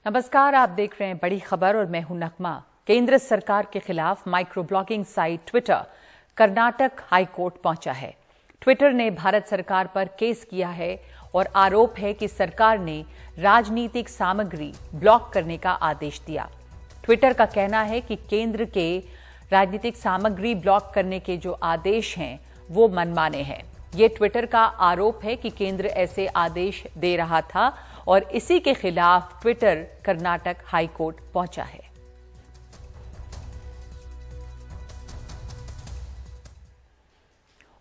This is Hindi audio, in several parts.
नमस्कार, आप देख रहे हैं बड़ी खबर और मैं हूं नगमा। केंद्र सरकार के खिलाफ micro blogging site Twitter Karnataka high court पहुंचा है। ट्विटर ने भारत सरकार पर केस किया है और आरोप है कि सरकार ने राजनीतिक सामग्री ब्लॉक करने का आदेश दिया। ट्विटर का कहना है कि केंद्र के राजनीतिक सामग्री ब्लॉक करने के जो आदेश हैं वो मनमाने हैं। ये ट्विटर का आरोप है कि केंद्र ऐसे आदेश दे रहा था और इसी के खिलाफ ट्विटर कर्नाटक हाई कोर्ट पहुंचा है।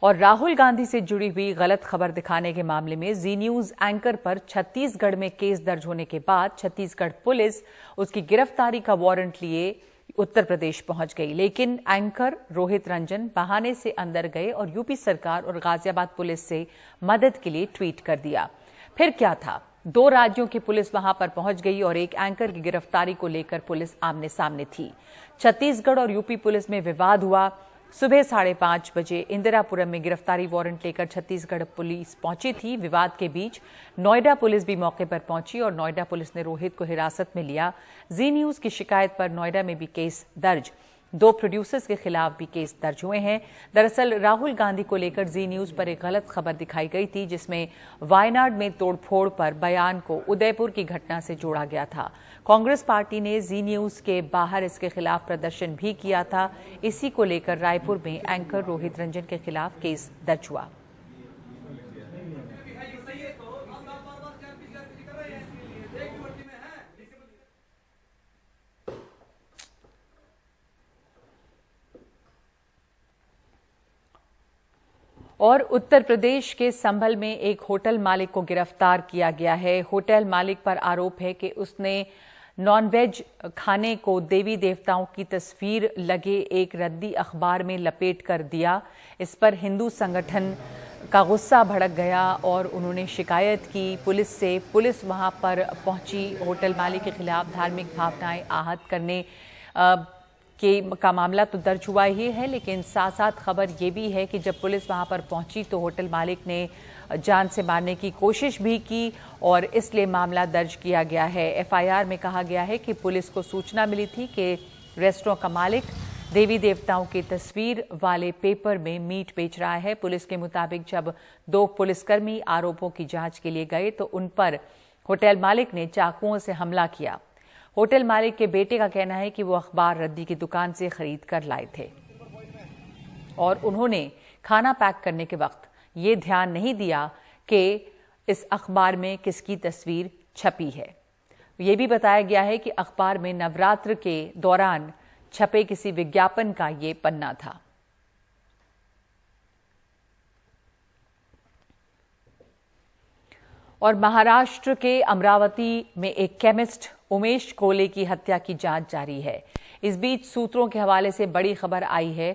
और राहुल गांधी से जुड़ी हुई गलत खबर दिखाने के मामले में जी न्यूज एंकर पर छत्तीसगढ़ में केस दर्ज होने के बाद छत्तीसगढ़ पुलिस उसकी गिरफ्तारी का वारंट लिए उत्तर प्रदेश पहुंच गई, लेकिन एंकर रोहित रंजन बहाने से अंदर गए और यूपी सरकार और गाजियाबाद पुलिस से मदद के लिए ट्वीट कर दिया। फिर क्या था, 2 राज्यों की पुलिस वहां पर पहुंच गई और एक एंकर की गिरफ्तारी को लेकर पुलिस आमने सामने थी। छत्तीसगढ़ और यूपी पुलिस में विवाद हुआ। सुबह 5:30 बजे इंदिरापुरम में गिरफ्तारी वारंट लेकर छत्तीसगढ़ पुलिस पहुंची थी। विवाद के बीच नोएडा पुलिस भी मौके पर पहुंची और नोएडा पुलिस ने रोहित को हिरासत में लिया। जी न्यूज की शिकायत पर नोएडा में भी केस दर्ज। 2 प्रोड्यूसर्स के खिलाफ भी केस दर्ज हुए हैं। दरअसल राहुल गांधी को लेकर जी न्यूज पर एक गलत खबर दिखाई गई थी, जिसमें वायनाड में तोड़फोड़ पर बयान को उदयपुर की घटना से जोड़ा गया था। कांग्रेस पार्टी ने जी न्यूज के बाहर इसके खिलाफ प्रदर्शन भी किया था। इसी को लेकर रायपुर में एंकर रोहित रंजन के खिलाफ केस दर्ज हुआ। और उत्तर प्रदेश के संभल में एक होटल मालिक को गिरफ्तार किया गया है। होटल मालिक पर आरोप है कि उसने नॉनवेज खाने को देवी देवताओं की तस्वीर लगे एक रद्दी अखबार में लपेट कर दिया। इस पर हिंदू संगठन का गुस्सा भड़क गया और उन्होंने शिकायत की पुलिस से। पुलिस वहां पर पहुंची। होटल मालिक के खिलाफ धार्मिक भावनाएं आहत करने का मामला तो दर्ज हुआ ही है, लेकिन साथ साथ खबर ये भी है कि जब पुलिस वहां पर पहुंची तो होटल मालिक ने जान से मारने की कोशिश भी की और इसलिए मामला दर्ज किया गया है। एफआईआर में कहा गया है कि पुलिस को सूचना मिली थी कि रेस्टोरेंट का मालिक देवी देवताओं की तस्वीर वाले पेपर में मीट बेच रहा है। पुलिस के मुताबिक जब 2 पुलिसकर्मी आरोपों की जांच के लिए गए तो उन पर होटल मालिक ने चाकुओं से हमला किया। होटल मालिक के बेटे का कहना है कि वो अखबार रद्दी की दुकान से खरीद कर लाए थे और उन्होंने खाना पैक करने के वक्त ये ध्यान नहीं दिया कि इस अखबार में किसकी तस्वीर छपी है। ये भी बताया गया है कि अखबार में नवरात्र के दौरान छपे किसी विज्ञापन का ये पन्ना था। और महाराष्ट्र के अमरावती में एक केमिस्ट उमेश कोले की हत्या की जांच जारी है। इस बीच सूत्रों के हवाले से बड़ी खबर आई है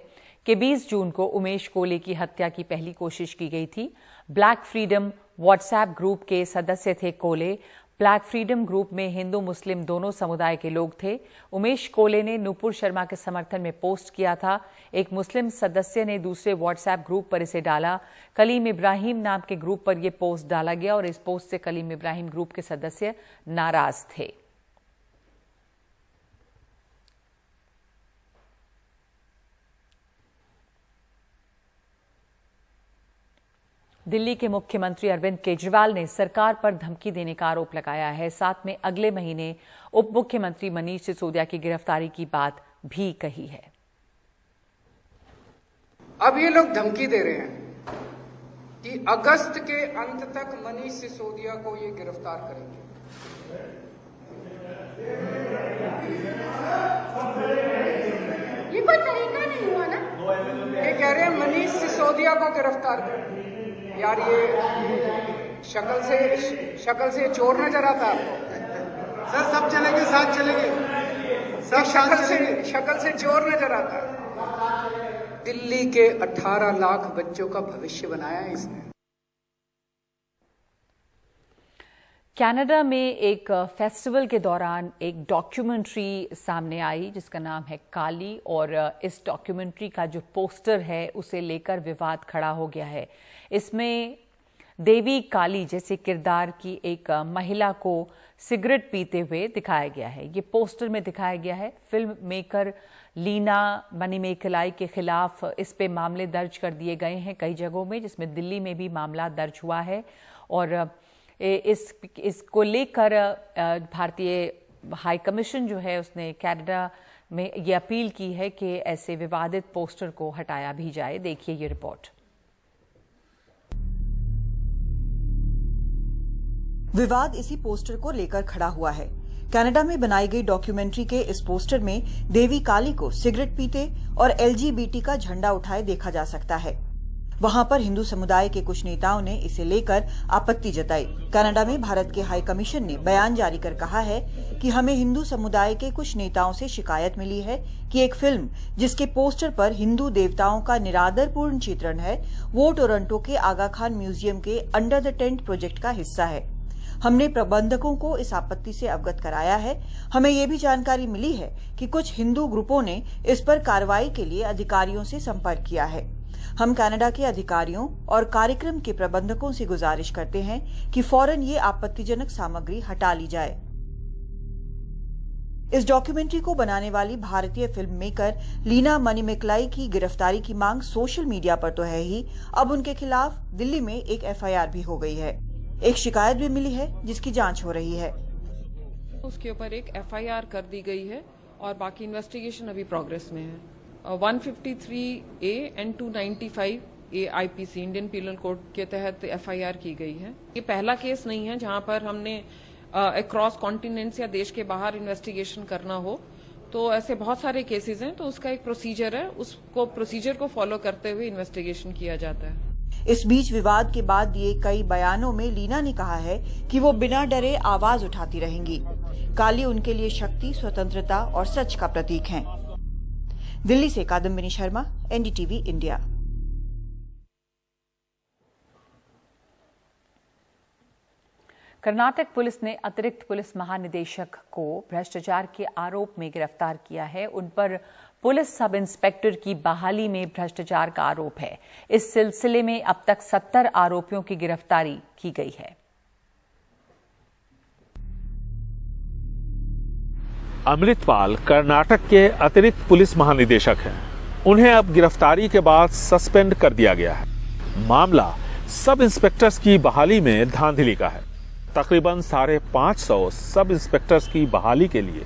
कि 20 जून को उमेश कोले की हत्या की पहली कोशिश की गई थी। ब्लैक फ्रीडम व्हाट्सएप ग्रुप के सदस्य थे कोले। ब्लैक फ्रीडम ग्रुप में हिंदू मुस्लिम दोनों समुदाय के लोग थे। उमेश कोले ने नूपुर शर्मा के समर्थन में पोस्ट किया था। एक मुस्लिम सदस्य ने दूसरे व्हाट्सएप ग्रुप पर इसे डाला। कलीम इब्राहिम नाम के ग्रुप पर यह पोस्ट डाला गया और इस पोस्ट से कलीम इब्राहिम ग्रुप के सदस्य नाराज थे। दिल्ली के मुख्यमंत्री अरविंद केजरीवाल ने सरकार पर धमकी देने का आरोप लगाया है। साथ में अगले महीने उप मुख्यमंत्री मनीष सिसोदिया की गिरफ्तारी की बात भी कही है। अब ये लोग धमकी दे रहे हैं कि अगस्त के अंत तक मनीष सिसोदिया को ये गिरफ्तार करेंगे। ये कोई तरीका नहीं हुआ ना। ये कह रहे हैं मनीष सिसोदिया को गिरफ्तार करें। यार ये शक्ल से चोर नजर आता है आपको? सर सब चलेंगे, साथ चलेंगे, सब शक्ल से चोर नजर आता है। दिल्ली के 18 लाख बच्चों का भविष्य बनाया है इसने। कनाडा में एक फेस्टिवल के दौरान एक डॉक्यूमेंट्री सामने आई जिसका नाम है काली, और इस डॉक्यूमेंट्री का जो पोस्टर है उसे लेकर विवाद खड़ा हो गया है। इसमें देवी काली जैसे किरदार की एक महिला को सिगरेट पीते हुए दिखाया गया है। ये पोस्टर में दिखाया गया है। फिल्म मेकर लीना मणिमेकलाई के खिलाफ इस पे मामले दर्ज कर दिए गए हैं कई जगहों में, जिसमें दिल्ली में भी मामला दर्ज हुआ है। और इसको लेकर भारतीय हाई कमीशन जो है उसने कनाडा में ये अपील की है कि ऐसे विवादित पोस्टर को हटाया भी जाए। देखिए ये रिपोर्ट। विवाद इसी पोस्टर को लेकर खड़ा हुआ है। कनाडा में बनाई गई डॉक्यूमेंट्री के इस पोस्टर में देवी काली को सिगरेट पीते और LGBT का झंडा उठाए देखा जा सकता है। वहां पर हिंदू समुदाय के कुछ नेताओं ने इसे लेकर आपत्ति जताई। कनाडा में भारत के हाई कमीशन ने बयान जारी कर कहा है कि हमें हिंदू समुदाय के कुछ नेताओं से शिकायत मिली है कि एक फिल्म जिसके पोस्टर पर हिंदू देवताओं का निरादरपूर्ण चित्रण है, वो टोरंटो के आगा खान म्यूजियम के अंडर द टेंट प्रोजेक्ट का हिस्सा है। हमने प्रबंधकों को इस आपत्ति से अवगत कराया है। हमें ये भी जानकारी मिली है कि कुछ हिंदू ग्रुपों ने इस पर कार्रवाई के लिए अधिकारियों से संपर्क किया है। हम कनाडा के अधिकारियों और कार्यक्रम के प्रबंधकों से गुजारिश करते हैं कि फौरन ये आपत्तिजनक सामग्री हटा ली जाए। इस डॉक्यूमेंट्री को बनाने वाली भारतीय फिल्म मेकर लीना मणिमेकलाई की गिरफ्तारी की मांग सोशल मीडिया पर तो है ही, अब उनके खिलाफ दिल्ली में एक FIR भी हो गई है। एक शिकायत भी मिली है जिसकी जांच हो रही है। उसके ऊपर एक FIR कर दी गई है और बाकी इन्वेस्टिगेशन अभी प्रोग्रेस में है। 153A and 295A IPC Indian penal code के तहत FIR की गई है। ये पहला केस नहीं है जहां पर हमने अक्रॉस कॉन्टिनेंट्स या देश के बाहर इन्वेस्टिगेशन करना हो। तो ऐसे बहुत सारे केसेस हैं, तो उसका एक प्रोसीजर है, उसको प्रोसीजर को फॉलो करते हुए इन्वेस्टिगेशन किया जाता है। इस बीच विवाद के बाद दिए कई बयानों में लीना ने कहा है कि वो बिना डरे आवाज उठाती रहेंगी। काली उनके लिए शक्ति, स्वतंत्रता और सच का प्रतीक हैं। दिल्ली से Kadambini Sharma, NDTV India. Karnataka police ने अतिरिक्त पुलिस महानिदेशक को भ्रष्टाचार के आरोप में गिरफ्तार किया है। उन पर पुलिस सब इंस्पेक्टर की बहाली में भ्रष्टाचार का आरोप है। इस सिलसिले में अब तक 70 आरोपियों की गिरफ्तारी की गई है। अमृतपाल कर्नाटक के अतिरिक्त पुलिस महानिदेशक हैं। उन्हें अब गिरफ्तारी के बाद सस्पेंड कर दिया गया है। मामला सब इंस्पेक्टर्स की बहाली में धांधली का है। तकरीबन 550 सब इंस्पेक्टर्स की बहाली के लिए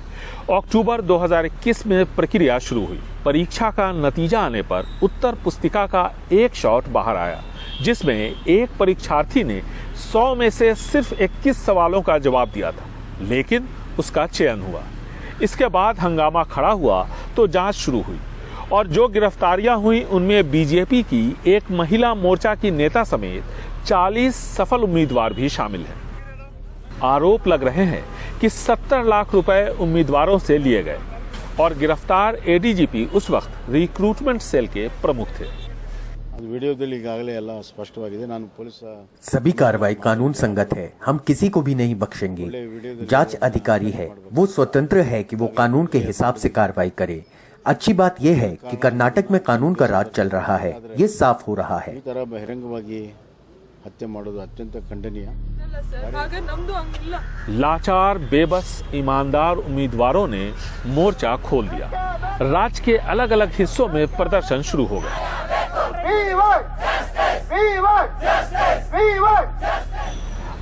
अक्टूबर 2021 में प्रक्रिया शुरू हुई। परीक्षा का नतीजा आने पर उत्तर पुस्तिका का एक शॉट बाहर आया, जिसमें एक परीक्षार्थी ने 100 में से सिर्फ 21 सवालों का जवाब दिया था, लेकिन उसका चयन हुआ। इसके बाद हंगामा खड़ा हुआ तो जांच शुरू हुई और जो गिरफ्तारियां हुई उनमें बीजेपी की एक महिला मोर्चा की नेता समेत 40 सफल उम्मीदवार भी शामिल हैं। आरोप लग रहे हैं कि 70 लाख रुपए उम्मीदवारों से लिए गए और गिरफ्तार ADGP उस वक्त रिक्रूटमेंट सेल के प्रमुख थे। सभी कार्रवाई कानून संगत है। हम किसी को भी नहीं बख्शेंगे। जांच अधिकारी है, वो स्वतंत्र है कि वो कानून के हिसाब से कार्रवाई करे। अच्छी बात यह है कि कर्नाटक में कानून का राज चल रहा है, ये साफ हो रहा है। लाचार, बेबस, ईमानदार उम्मीदवारों ने मोर्चा खोल दिया। राज्य के अलग अलग हिस्सों में प्रदर्शन शुरू हो गया।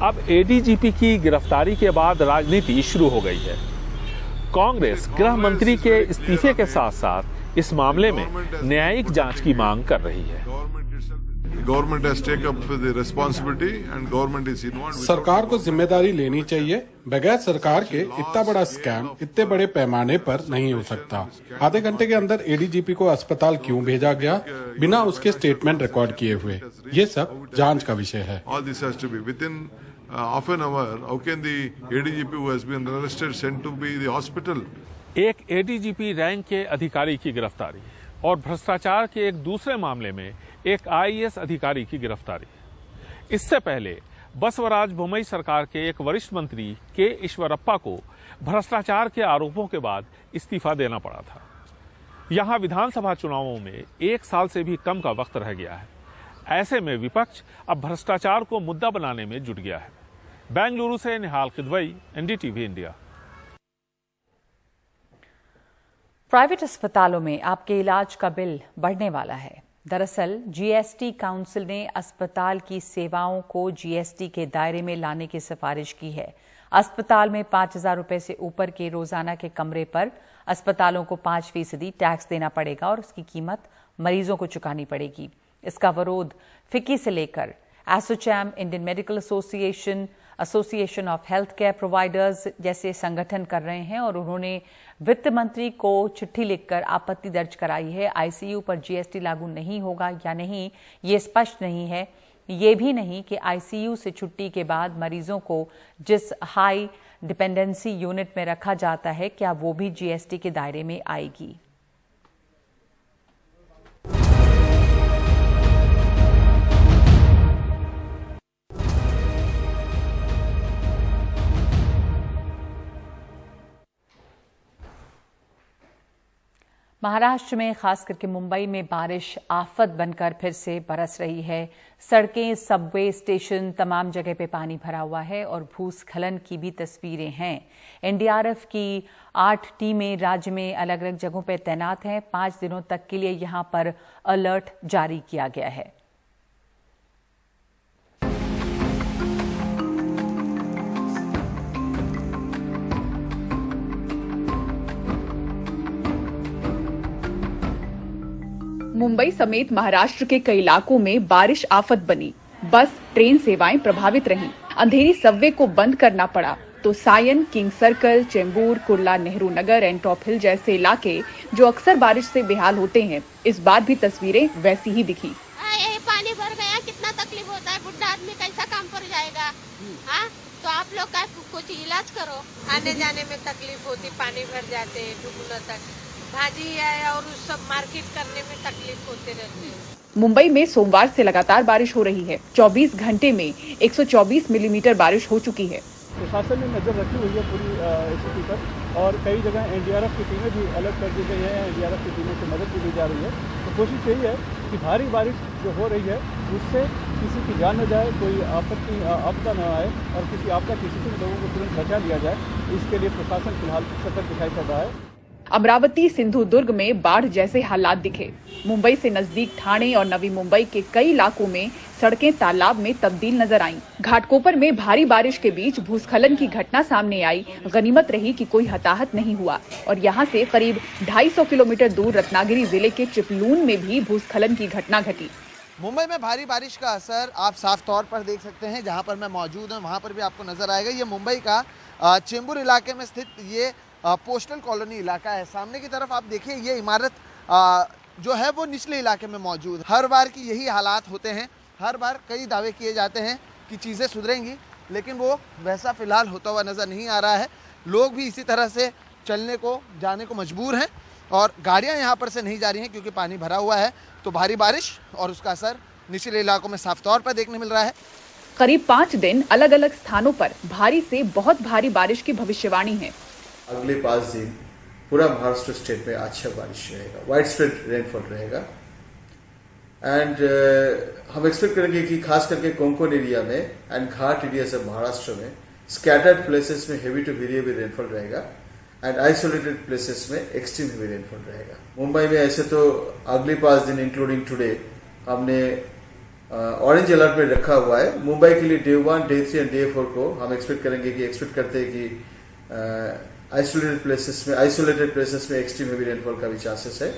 अब ADGP की गिरफ्तारी के बाद राजनीति शुरू हो गई है। कांग्रेस गृह मंत्री के इस्तीफे के साथ साथ इस मामले में न्यायिक जांच की मांग कर रही है। सरकार को जिम्मेदारी लेनी चाहिए। बगैर सरकार के इतना बड़ा स्कैम इतने बड़े पैमाने पर नहीं हो सकता। आधे घंटे के अंदर ADGP को अस्पताल क्यों भेजा गया बिना उसके स्टेटमेंट रिकॉर्ड किए हुए, ये सब जांच का विषय है। एक ADGP रैंक के अधिकारी की गिरफ्तारी और भ्रष्टाचार के एक दूसरे मामले में एक IAS अधिकारी की गिरफ्तारी। इससे पहले बसवराज बोम्मई सरकार के एक वरिष्ठ मंत्री के ईश्वरप्पा को भ्रष्टाचार के आरोपों के बाद इस्तीफा देना पड़ा था। यहां विधानसभा चुनावों में 1 साल से भी कम का वक्त रह गया है। ऐसे में विपक्ष अब भ्रष्टाचार को मुद्दा बनाने में जुट गया है। बेंगलुरु से निहाल किदवई, एनडीटीवी इंडिया। प्राइवेट अस्पतालों में आपके इलाज का बिल बढ़ने वाला है। दरअसल जीएसटी काउंसिल ने अस्पताल की सेवाओं को जीएसटी के दायरे में लाने की सिफारिश की है। अस्पताल में 5,000 रुपए से ऊपर के रोजाना के कमरे पर अस्पतालों को 5% टैक्स देना पड़ेगा और उसकी कीमत मरीजों को चुकानी पड़ेगी। इसका विरोध फिक्की से लेकर ASSOCHAM, Indian medical association, association of health care providers जैसे संगठन कर रहे हैं और उन्होंने वित्त मंत्री को चिट्ठी लिखकर आपत्ति दर्ज कराई है। आईसीयू पर जीएसटी लागू नहीं होगा या नहीं, ये स्पष्ट नहीं है। ये भी नहीं कि आईसीयू से छुट्टी के बाद मरीजों को जिस हाई डिपेंडेंसी यूनिट में रखा जाता है, क्या वो भी जीएसटी के दायरे में आएगी। महाराष्ट्र में खास करके मुंबई में बारिश आफत बनकर फिर से बरस रही है। सड़कें, सबवे स्टेशन, तमाम जगह पे पानी भरा हुआ है और भूस्खलन की भी तस्वीरें हैं। एनडीआरएफ की 8 टीमें राज्य में अलग अलग जगहों पर तैनात हैं। 5 दिनों तक के लिए यहां पर अलर्ट जारी किया गया है। मुंबई समेत महाराष्ट्र के कई इलाकों में बारिश आफत बनी। बस, ट्रेन सेवाएं प्रभावित रहीं। अंधेरी सबवे को बंद करना पड़ा तो Sion, King Circle, Chembur, Kurla, Nehru Nagar Antop Hill जैसे इलाके जो अक्सर बारिश से बेहाल होते हैं, इस बार भी तस्वीरें वैसी ही दिखी। पानी भर गया, कितना तकलीफ होता है, बुढ़ा आदमी कैसा काम पर जाएगा। हाँ, तो आप लोग का कुछ इलाज करो। आने जाने में तकलीफ होती, पानी भर जाते हैं दुगुना तक, भाजी है और उस सब मार्केट करने में तकलीफ होते रहते हैं। मुंबई में सोमवार से लगातार बारिश हो रही है। 24 घंटे में 124 मिलीमीटर बारिश हो चुकी है। प्रशासन ने नजर रखी हुई है पूरी स्थिति पर और कई जगह एनडीआरएफ की टीमें भी अलर्ट कर दी गई है। एनडीआरएफ की टीमों से मदद भी दी जा रही है। तो कोशिश यही है कि भारी बारिश जो हो रही है उससे किसी की जान न जाए, कोई आपदा न आए और किसी आपदा की स्थिति में लोगों को तुरंत बचा लिया जाए। इसके लिए प्रशासन फिलहाल सतर्क दिखाई पड़ रहा है। अमरावती, सिंधु दुर्ग में बाढ़ जैसे हालात दिखे। मुंबई से नजदीक ठाणे और नवी मुंबई के कई इलाकों में सड़कें तालाब में तब्दील नजर आईं। घाटकोपर में भारी बारिश के बीच भूस्खलन की घटना सामने आई। गनीमत रही कि कोई हताहत नहीं हुआ और यहां से करीब 250 किलोमीटर दूर रत्नागिरी जिले के चिपलून में भी भूस्खलन की घटना घटी। मुंबई में भारी बारिश का असर आप साफ तौर पर देख सकते हैं। जहां पर मैं मौजूद हूं वहां पर भी आपको नजर आएगा। ये मुंबई का चेंबूर इलाके में स्थित ये पोस्टल कॉलोनी इलाका है। सामने की तरफ आप देखिए, ये इमारत जो है वो निचले इलाके में मौजूद है। हर बार की यही हालात होते हैं। हर बार कई दावे किए जाते हैं कि चीज़ें सुधरेंगी, लेकिन वो वैसा फिलहाल होता हुआ नज़र नहीं आ रहा है। लोग भी इसी तरह से चलने को, जाने को मजबूर हैं और गाड़ियां यहाँ पर से नहीं जा रही हैं क्योंकि पानी भरा हुआ है। तो भारी बारिश और उसका असर निचले इलाकों में साफ तौर पर देखने मिल रहा है। करीब 5 दिन अलग अलग स्थानों पर भारी से बहुत भारी बारिश की भविष्यवाणी है। अगले 5 दिन पूरा महाराष्ट्र स्टेट में अच्छा बारिश रहेगा, वाइड स्प्रेड रेनफॉल रहेगा एंड हम एक्सपेक्ट करेंगे कि खास करके कोंकण एरिया में एंड घाट एरिया से महाराष्ट्र में स्कैटर्ड प्लेसेस में heavy to very heavy rainfall रहेगा एंड आइसोलेटेड प्लेसेस में एक्सट्रीम हेवी रेनफॉल रहेगा। मुंबई में ऐसे तो अगले 5 दिन इंक्लूडिंग टुडे हमने ऑरेंज अलर्ट में रखा हुआ है। मुंबई के लिए डे 1, डे 3 एंड डे 4 को हम एक्सपेक्ट करते हैं कि आइसोलेटेड प्लेसेस में एक्सट्रीम हेवी रेनफॉल का भी चांसेस है।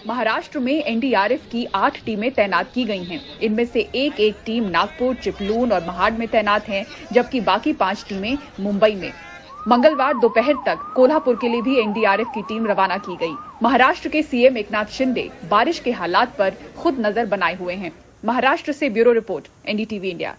महाराष्ट्र में एनडीआरएफ की 8 टीमें तैनात की गई हैं। इनमें से एक टीम नागपुर, चिपलून और महाड में तैनात है, जबकि बाकी 5 टीमें मुंबई में। मंगलवार दोपहर तक कोल्हापुर के लिए भी एनडीआरएफ की टीम रवाना की गई। महाराष्ट्र के सीएम एकनाथ शिंदे बारिश के हालात पर खुद नजर बनाए हुए हैं। महाराष्ट्र से ब्यूरो रिपोर्ट, एनडीटीवी इंडिया।